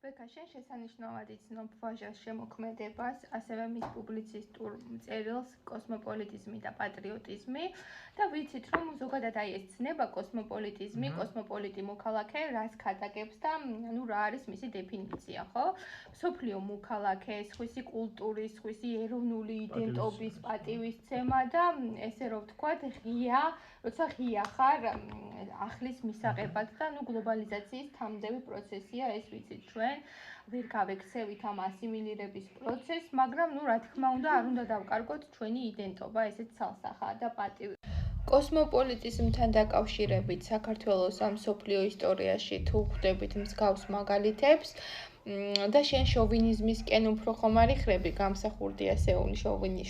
ბექა, შენ შესანიშნავად იცნობ ვაჟას შემოქმედებას, ასევე მის პუბლიცისტურ წერილს კოსმოპოლიტიზმი და პატრიოტიზმი და ვიცით, რომ ზოგადად ეს ცნება კოსმოპოლიტიზმი, კოსმოპოლიტი მოქალაქე რას ქადაგებს და რა არის მისი დეფინიცია, ხო? მსოფლიო მოქალაქე, სხვისი კულტურის, სხვისი ეროვნული იდენტობის პატივისცემა და ესე რომ ვთქვათ, ღია, როცა ღია ხარ ახლის მისაღებად და გლობალიზაციის თამდევი პროცესია ეს ვიცით ჩვენ. ვერ გავექცევით ამ ასიმილირების პროცესს, მაგრამ რა თქმა უნდა, არ უნდა დავკარგოთ ჩვენი იდენტობა, ესეც ცალსახაა და პატივი. კოსმოპოლიტიზმთან დაკავშირებით საქართველოს ამ მსოფლიო ისტორიაში თუ ხვდებით მსგავს მაგალითებს და შენ შოვინიზმისკენ უფრო ხომ არ იხრები გამსახურდი ასეული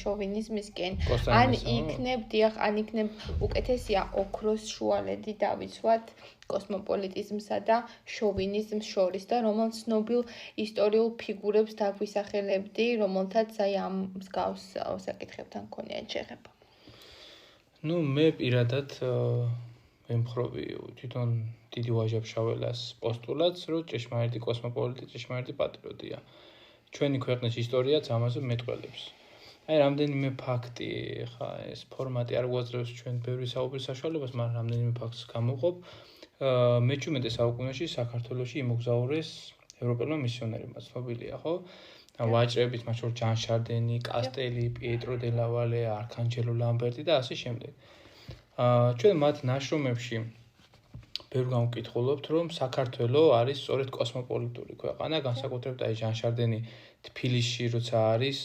შოვინიზმისკენ ან იქნებ უკეთესია ოქროს შუალედი დავიცვათ კოსმოპოლიტიზმსა და შოვინიზმს შორის და რომელ ცნობილ ისტორიულ ფიგურებს დაგვისახელებდი, რომელთაც ამ მსგავს საკითხებთან გქონიათ შეხება. მე პირადად ვემხრობი თვითონ დიდი ვაჟა-ფშაველას პოსტულატს, რომ ჭეშმარიტი კოსმოპოლიტი, ჭეშმარიტი პატრიოტია. ჩვენი ქვეყნის ისტორიაც ამაზე მეტყველებს. რამდენიმე ფაქტი, ეს ფორმატი არ გვაძლევს ჩვენ ბევრი საუბრის საშუალებას, მაგრამ რამდენიმე ფაქტს გამოვყოფ. მე-17 საუკუნეში საქართველოში იმოგზაურეს ევროპელმა მისიონერებმა, ცნობილია, ხო? ვაჭრებით, მათ შორის ჯან შარდენი, კასტელი, პიეტრო დე ლავალე, არქანჯელო ლამბერტი და ასე შემდეგ. ჩვენ მათ ნაშრომებში ბევრ გამოვკითხულობთ, რომ საქართველო არის სწორედ კოსმოპოლიტური ქვეყანა, განსაკუთრებით ჯან შარდენი თბილისში, როცა არის,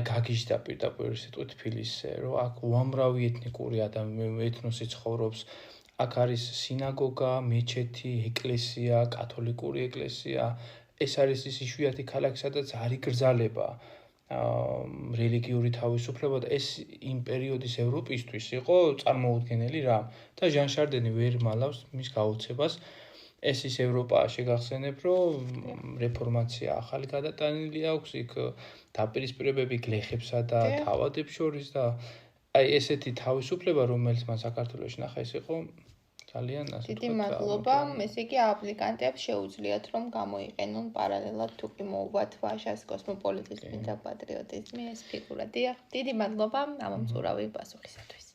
გაგიჟდა პირდაპირ სიტყვით თბილისზე, რომ აქ უამრავი ეთნიკური ეთნოსი ცხოვრობს. აქ არის სინაგოგა, მეჩეთი, ეკლესია, კათოლიკური ეკლესია. ეს არის ის იშვიათი ქალაქი, სადაც არ იგრძალება რელიგიური თავისუფლება და ეს იმ პერიოდის ევროპისთვის იყო წარმოუდგენელი რამ. და ჟან შარდენი ვერ მალავს მის გაოცებას. ეს ის ევროპაა შეგახსენებ, რომ რეფორმაცია ახალი გადატანილი აქვს, იქ დაპირისპირებები გლეხებსა და თავადებს შორის და ესეთი თავისუფლება, რომელიც მან საქართველოში ნახა, ეს იყო ძალიან დიდი მადლობა. ესე იგი აპლიკანტებს შეუძლიათ რომ გამოიყენონ პარალელად თუ კი მოუვათ ვაჟას კოსმოპოლიტიზმი და პატრიოტიზმი ეს ფიგურა. დიდი მადლობა ამ ამომწურავი პასუხისათვის.